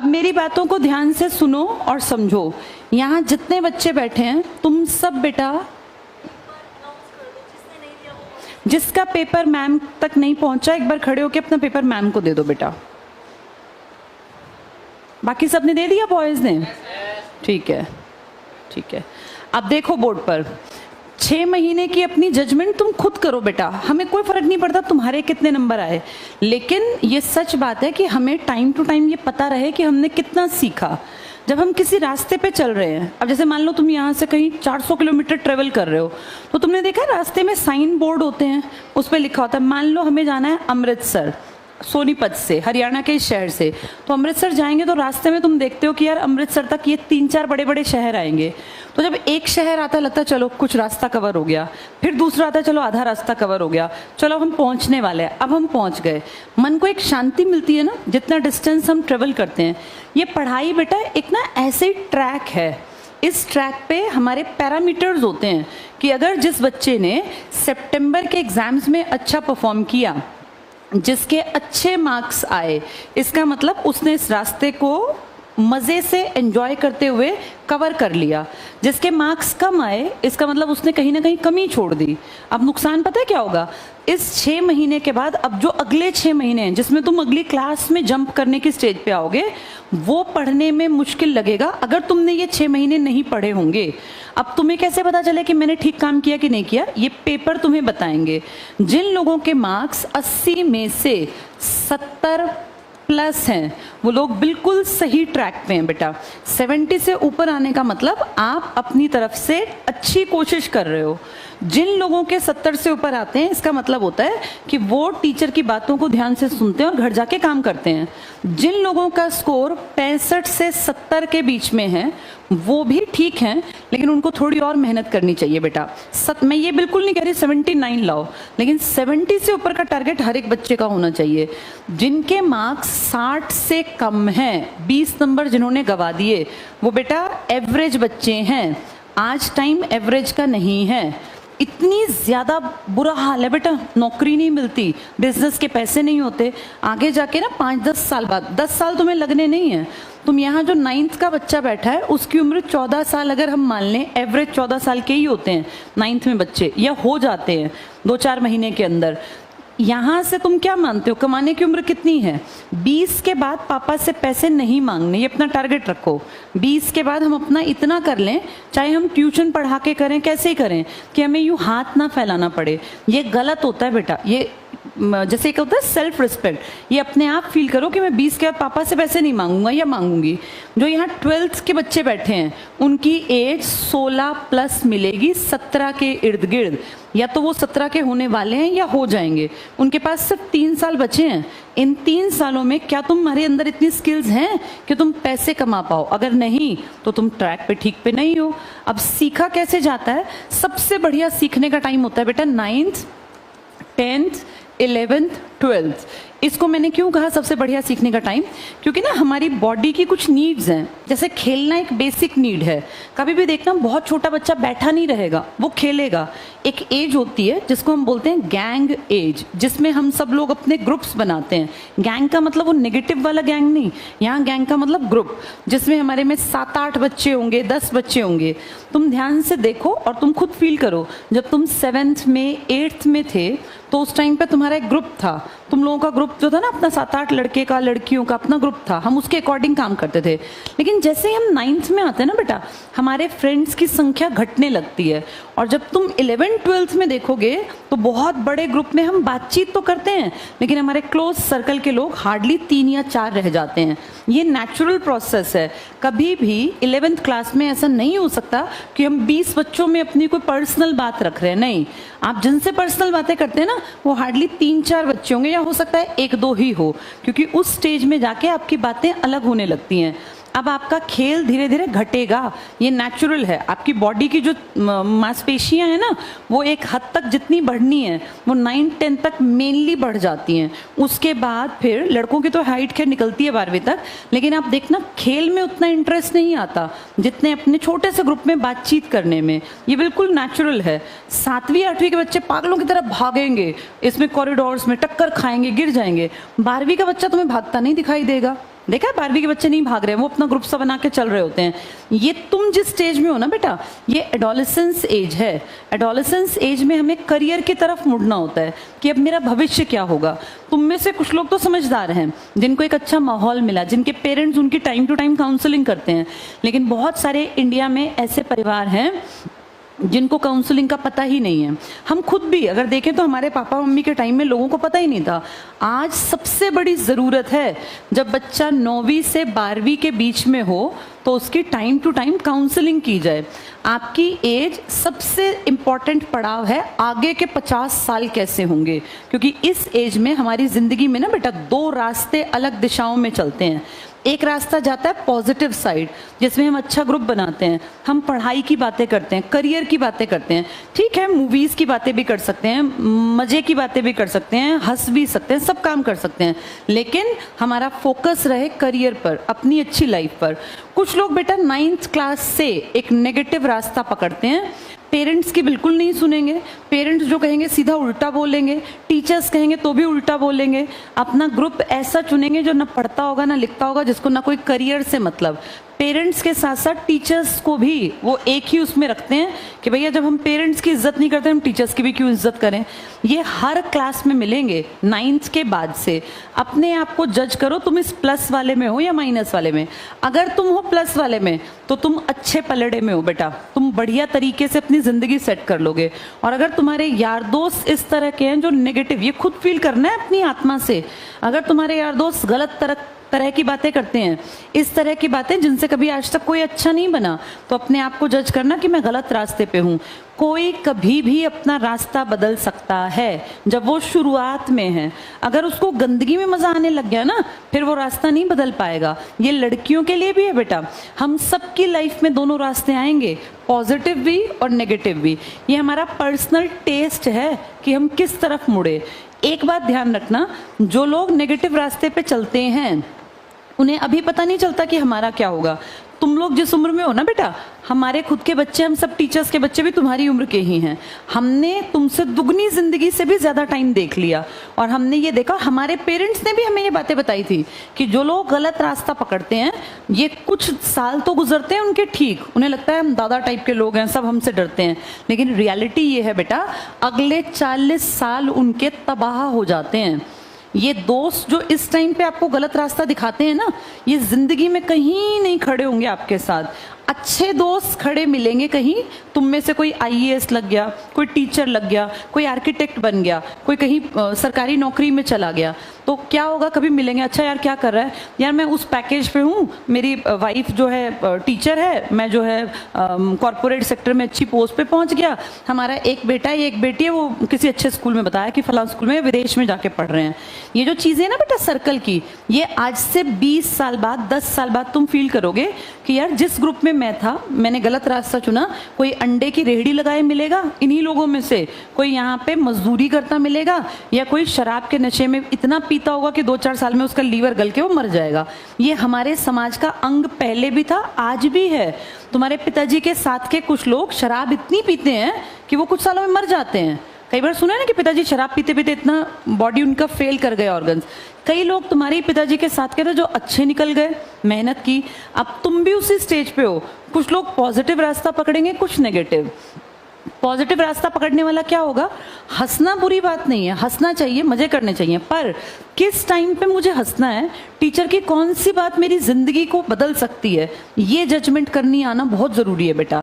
मेरी बातों को ध्यान से सुनो और समझो। यहाँ जितने बच्चे बैठे हैं तुम सब बेटा, जिसका पेपर मैम तक नहीं पहुंचा एक बार खड़े होके अपना पेपर मैम को दे दो बेटा। बाकी सबने दे दिया बॉयज ने? ठीक है ठीक है। अब देखो बोर्ड पर 6 महीने की अपनी जजमेंट तुम खुद करो बेटा। हमें कोई फर्क नहीं पड़ता तुम्हारे कितने नंबर आए, लेकिन ये सच बात है कि हमें टाइम टू टाइम ये पता रहे कि हमने कितना सीखा। जब हम किसी रास्ते पे चल रहे हैं, अब जैसे मान लो तुम यहाँ से कहीं 400 किलोमीटर ट्रेवल कर रहे हो, तो तुमने देखा रास्ते में साइन बोर्ड होते हैं, उस पर लिखा होता है मान लो हमें जाना है अमृतसर सोनीपत से, हरियाणा के शहर से। तो अमृतसर जाएंगे तो रास्ते में तुम देखते हो कि यार अमृतसर तक ये 3-4 बड़े बड़े शहर आएंगे। तो जब एक शहर आता लगता है चलो कुछ रास्ता कवर हो गया, फिर दूसरा आता है चलो आधा रास्ता कवर हो गया, चलो हम पहुंचने वाले हैं, अब हम पहुंच गए। मन को एक शांति मिलती है ना जितना डिस्टेंस हम ट्रेवल करते हैं। ये पढ़ाई बेटा एक ना ऐसे ट्रैक है, इस ट्रैक पे हमारे पैरामीटर्स होते हैं कि अगर जिस बच्चे ने सितंबर के एग्जाम्स में अच्छा परफॉर्म किया, जिसके अच्छे मार्क्स आए, इसका मतलब उसने इस रास्ते को मज़े से एंजॉय करते हुए कवर कर लिया। जिसके मार्क्स कम आए, इसका मतलब उसने कहीं ना कहीं कमी छोड़ दी। अब नुकसान पता है क्या होगा? इस 6 महीने के बाद अब जो अगले 6 महीने हैं जिसमें तुम अगली क्लास में जंप करने की स्टेज पे आओगे, वो पढ़ने में मुश्किल लगेगा अगर तुमने ये 6 महीने नहीं पढ़े होंगे। अब तुम्हें कैसे पता चले कि मैंने ठीक काम किया कि नहीं किया? ये पेपर तुम्हें बताएंगे। जिन लोगों के मार्क्स 80 में से 70 प्लस हैं, वो लोग बिल्कुल सही ट्रैक पे हैं बेटा। 70 से ऊपर आने का मतलब आप अपनी तरफ से अच्छी कोशिश कर रहे हो। जिन लोगों के 70 से ऊपर आते हैं, इसका मतलब होता है कि वो टीचर की बातों को ध्यान से सुनते हैं और घर जाके काम करते हैं। जिन लोगों का स्कोर 65 से 70 के बीच में है, वो भी ठीक हैं, लेकिन उनको थोड़ी और मेहनत करनी चाहिए बेटा। मैं ये बिल्कुल नहीं कह रही 79 लाओ, लेकिन 70 से ऊपर का टारगेट हर एक बच्चे का होना चाहिए। जिनके मार्क्स 60 से कम हैं, 20 नंबर जिन्होंने गवा दिए, वो बेटा एवरेज बच्चे हैं। आज टाइम एवरेज का नहीं है। इतनी ज़्यादा बुरा हाल है बेटा, नौकरी नहीं मिलती, बिजनेस के पैसे नहीं होते। आगे जाके ना 5-10 साल बाद, 10 साल तुम्हें लगने नहीं है। तुम यहाँ जो 9th का बच्चा बैठा है, उसकी उम्र 14 साल अगर हम मान लें, एवरेज 14 साल के ही होते हैं 9th में बच्चे, या हो जाते हैं 2-4 महीने के अंदर। यहाँ से तुम क्या मानते हो कमाने की उम्र कितनी है? 20 के बाद पापा से पैसे नहीं मांगने, ये अपना टारगेट रखो। 20 के बाद हम अपना इतना कर लें, चाहे हम ट्यूशन पढ़ा के करें, कैसे ही करें, कि हमें यूँ हाथ ना फैलाना पड़े। ये गलत होता है बेटा। ये जैसे एक होता है सेल्फ रिस्पेक्ट, ये अपने आप फील करो कि मैं 20 के बाद पापा से पैसे नहीं मांगूंगा या मांगूंगी। जो यहाँ 12th के बच्चे बैठे हैं, उनकी एज 16 प्लस मिलेगी, 17 के इर्द गिर्द। या तो वो 17 के होने वाले हैं या हो जाएंगे। उनके पास सिर्फ 3 साल बचे हैं। इन 3 सालों में क्या तुम्हारे अंदर इतनी स्किल्स हैं कि तुम पैसे कमा पाओ? अगर नहीं तो तुम ट्रैक पे ठीक पे नहीं हो। अब सीखा कैसे जाता है? सबसे बढ़िया सीखने का टाइम होता है बेटा 9th, 10th, 11th, 12th। इसको मैंने क्यों कहा सबसे बढ़िया सीखने का टाइम? क्योंकि ना हमारी बॉडी की कुछ नीड्स हैं। जैसे खेलना एक बेसिक नीड है। कभी भी देखना बहुत छोटा बच्चा बैठा नहीं रहेगा, वो खेलेगा। एक एज होती है जिसको हम बोलते हैं गैंग एज, जिसमें हम सब लोग अपने ग्रुप्स बनाते हैं। गैंग का मतलब वो नेगेटिव वाला गैंग नहीं, यहाँ गैंग का मतलब ग्रुप, जिसमें हमारे में 7-8 बच्चे होंगे, 10 बच्चे होंगे। तुम ध्यान से देखो और तुम खुद फील करो, जब तुम 7th में 8th में थे तो उस टाइम पे तुम्हारा एक ग्रुप था। तुम लोगों का ग्रुप जो था ना, अपना 7-8 लड़के का, लड़कियों का अपना ग्रुप था। हम उसके अकॉर्डिंग काम करते थे। लेकिन जैसे ही हम 9th में आते हैं ना बेटा, हमारे फ्रेंड्स की संख्या घटने लगती है। और जब तुम 11th 12th में देखोगे तो बहुत बड़े ग्रुप में हम बातचीत तो करते हैं, लेकिन हमारे क्लोज सर्कल के लोग हार्डली 3 या 4 रह जाते हैं। ये नेचुरल प्रोसेस है। कभी भी 11th क्लास में ऐसा नहीं हो सकता कि हम 20 बच्चों में अपनी कोई पर्सनल बात रख रहे हैं। नहीं, आप जिनसे पर्सनल बातें करते हैं ना, वो हार्डली 3-4 बच्चे होंगे, या हो सकता है 1-2 ही हो, क्योंकि उस स्टेज में जाके आपकी बातें अलग होने लगती हैं। अब आपका खेल धीरे धीरे घटेगा, ये नेचुरल है। आपकी बॉडी की जो मांसपेशियां हैं ना, वो एक हद तक जितनी बढ़नी है वो 9-10 तक मेनली बढ़ जाती हैं। उसके बाद फिर लड़कों की तो हाइट खैर निकलती है 12वीं तक, लेकिन आप देखना खेल में उतना इंटरेस्ट नहीं आता जितने अपने छोटे से ग्रुप में बातचीत करने में। ये बिल्कुल नेचुरल है। 7वीं 8वीं के बच्चे पागलों की तरह भागेंगे, इसमें कॉरिडोर्स में टक्कर खाएंगे, गिर जाएंगे। 12वीं का बच्चा तुम्हें भागता नहीं दिखाई देगा, देखा है 12वीं के बच्चे नहीं भाग रहे हैं, वो अपना ग्रुप सा बना के चल रहे होते हैं। ये तुम जिस स्टेज में हो ना बेटा, ये एडोलेसेंस एज है। एडोलेसेंस एज में हमें करियर की तरफ मुड़ना होता है कि अब मेरा भविष्य क्या होगा। तुम में से कुछ लोग तो समझदार हैं, जिनको एक अच्छा माहौल मिला, जिनके पेरेंट्स उनकी टाइम टू टाइम काउंसलिंग करते हैं, लेकिन बहुत सारे इंडिया में ऐसे परिवार हैं जिनको काउंसलिंग का पता ही नहीं है। हम खुद भी अगर देखें तो हमारे पापा मम्मी के टाइम में लोगों को पता ही नहीं था। आज सबसे बड़ी ज़रूरत है, जब बच्चा 9वीं से 12वीं के बीच में हो तो उसकी टाइम टू टाइम काउंसलिंग की जाए। आपकी एज सबसे इम्पॉर्टेंट पड़ाव है, आगे के 50 साल कैसे होंगे, क्योंकि इस एज में हमारी ज़िंदगी में ना बेटा 2 रास्ते अलग दिशाओं में चलते हैं। एक रास्ता जाता है पॉजिटिव साइड, जिसमें हम अच्छा ग्रुप बनाते हैं, हम पढ़ाई की बातें करते हैं, करियर की बातें करते हैं, ठीक है, मूवीज़ की बातें भी कर सकते हैं, मज़े की बातें भी कर सकते हैं, हंस भी सकते हैं, सब काम कर सकते हैं, लेकिन हमारा फोकस रहे करियर पर, अपनी अच्छी लाइफ पर। कुछ लोग बेटा 9th क्लास से एक नेगेटिव रास्ता पकड़ते हैं, पेरेंट्स की बिल्कुल नहीं सुनेंगे, पेरेंट्स जो कहेंगे सीधा उल्टा बोलेंगे, टीचर्स कहेंगे तो भी उल्टा बोलेंगे, अपना ग्रुप ऐसा चुनेंगे जो ना पढ़ता होगा ना लिखता होगा, जिसको ना कोई करियर से मतलब। पेरेंट्स के साथ साथ टीचर्स को भी वो एक ही उसमें रखते हैं कि भैया जब हम पेरेंट्स की इज्जत नहीं करते हम टीचर्स की भी क्यों इज्जत करें। ये हर क्लास में मिलेंगे 9th के बाद से। अपने आप को जज करो, तुम इस प्लस वाले में हो या माइनस वाले में। अगर तुम हो प्लस वाले में तो तुम अच्छे पलड़े में हो बेटा, तुम बढ़िया तरीके से अपनी ज़िंदगी सेट कर लोगे। और अगर तुम्हारे यार दोस्त इस तरह के हैं जो नेगेटिव, ये खुद फील करना है अपनी आत्मा से, अगर तुम्हारे यार दोस्त गलत तरह की बातें करते हैं, इस तरह की बातें जिनसे कभी आज तक कोई अच्छा नहीं बना, तो अपने आप को जज करना कि मैं गलत रास्ते पे हूँ। कोई कभी भी अपना रास्ता बदल सकता है जब वो शुरुआत में है। अगर उसको गंदगी में मज़ा आने लग गया ना, फिर वो रास्ता नहीं बदल पाएगा। ये लड़कियों के लिए भी है बेटा, हम सबकी लाइफ में दोनों रास्ते आएंगे, पॉजिटिव भी और नेगेटिव भी। ये हमारा पर्सनल टेस्ट है कि हम किस तरफ मुड़े। एक बात ध्यान रखना, जो लोग नेगेटिव रास्ते पे चलते हैं उन्हें अभी पता नहीं चलता कि हमारा क्या होगा। तुम लोग जिस उम्र में हो ना बेटा, हमारे खुद के बच्चे, हम सब टीचर्स के बच्चे भी तुम्हारी उम्र के ही हैं। हमने तुमसे दुगनी जिंदगी से भी ज़्यादा टाइम देख लिया, और हमने ये देखा, हमारे पेरेंट्स ने भी हमें ये बातें बताई थी कि जो लोग गलत रास्ता पकड़ते हैं, ये कुछ साल तो गुजरते हैं उनके ठीक, उन्हें लगता है हम दादा टाइप के लोग हैं, सब हमसे डरते हैं, लेकिन रियलिटी ये है बेटा, अगले 40 साल उनके तबाह हो जाते हैं। ये दोस्त जो इस टाइम पे आपको गलत रास्ता दिखाते हैं ना, ये जिंदगी में कहीं नहीं खड़े होंगे आपके साथ। अच्छे दोस्त खड़े मिलेंगे कहीं, तुम में से कोई IAS लग गया, कोई टीचर लग गया, कोई आर्किटेक्ट बन गया, कोई कहीं सरकारी नौकरी में चला गया, तो क्या होगा, कभी मिलेंगे, अच्छा यार क्या कर रहा है, यार मैं उस पैकेज पे हूँ, मेरी वाइफ जो है टीचर है, मैं जो है कॉरपोरेट सेक्टर में अच्छी पोस्ट पे पहुँच गया, हमारा एक बेटा है एक बेटी है, वो किसी अच्छे स्कूल में बताया कि फलां स्कूल में विदेश में जाके पढ़ रहे हैं। ये जो चीज़ें ना बेटा सर्कल की, ये आज से 20 साल बाद 10 साल बाद तुम फील करोगे कि यार जिस ग्रुप में मैं था, मैंने गलत रास्ता चुना। कोई अंडे की रेहड़ी लगाए मिलेगा इन्हीं लोगों में से, कोई यहाँ पे मजदूरी करता मिलेगा, या कोई शराब के नशे में इतना पीता होगा कि 2-4 साल में उसका लीवर गल के वो मर जाएगा। ये हमारे समाज का अंग पहले भी था, आज भी है। तुम्हारे पिताजी के साथ के कुछ लोग शराब इतनी पीते हैं कि वो कुछ सालों में मर जाते हैं। कई बार सुना है ना कि पिताजी शराब पीते पीते इतना बॉडी उनका फेल कर गए ऑर्गन्स। कई लोग तुम्हारे पिताजी के साथ के थे जो अच्छे निकल गए, मेहनत की। अब तुम भी उसी स्टेज पे हो। कुछ लोग पॉजिटिव रास्ता पकड़ेंगे, कुछ नेगेटिव। पॉजिटिव रास्ता पकड़ने वाला क्या होगा, हंसना बुरी बात नहीं है, हंसना चाहिए, मजे करने चाहिए, पर किस टाइम पे मुझे हंसना है, टीचर की कौन सी बात मेरी जिंदगी को बदल सकती है, ये जजमेंट करनी आना बहुत जरूरी है बेटा।